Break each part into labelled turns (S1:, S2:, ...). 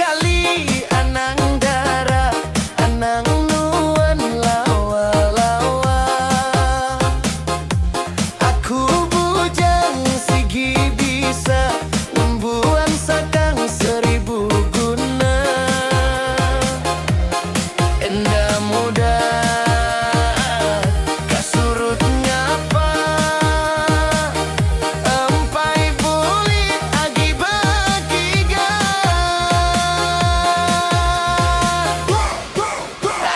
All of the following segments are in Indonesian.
S1: sekali anang dara, anang nuan lawa-lawa. Aku bujang sigi bisa membuat sakang 1000 guna. Endah muda kasurut ngapa, empai bulit agi bagiga.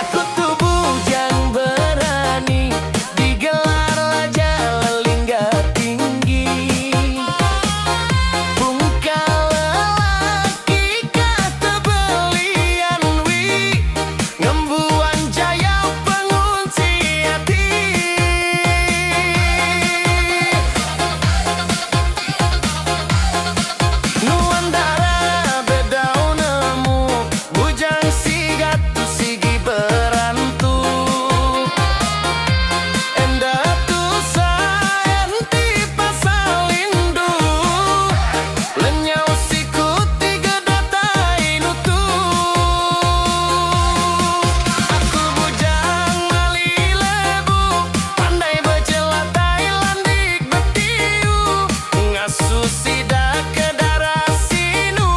S1: Aku tuh bujang berani digelar raja lingga tinggi. Bungkal lelaki kata belian wi, ngembuan jaya pengunci hati. Nuan dara bedau nemu, bujang sigat tu sigi berantu. Endah tu sayan ti pasalindu, lenyau sikut tiga datai nutu. Aku bujang mali lebu, pandai bercelat Thailand dik betiu. Ngasuh sidak ke darah sinu,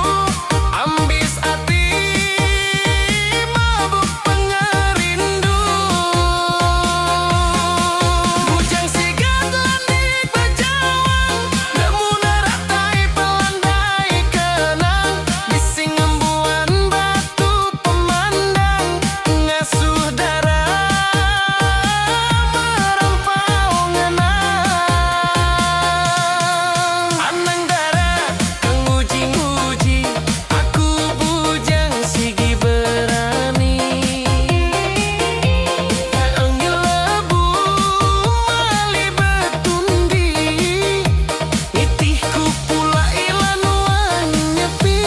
S1: ambis hati mabuk pengerindu. Bujang sigat landik bejawang, nemu naratai pelandai kenang. Bising embuan batu pemandang, ngasuh darah merampau ngenang. Anang dara kang uji-uji, aku bujang sigi berani. Anggil lebu mali betundi, itihku pula ilanuan nyepi.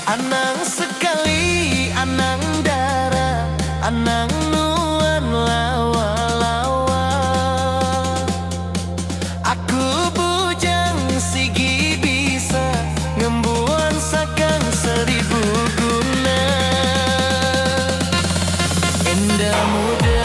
S1: Anang sekali anang dara, anang nuan lawa-lawa. Aku bujang sigi bisa ngembuan sakang 1000 guna. Endah muda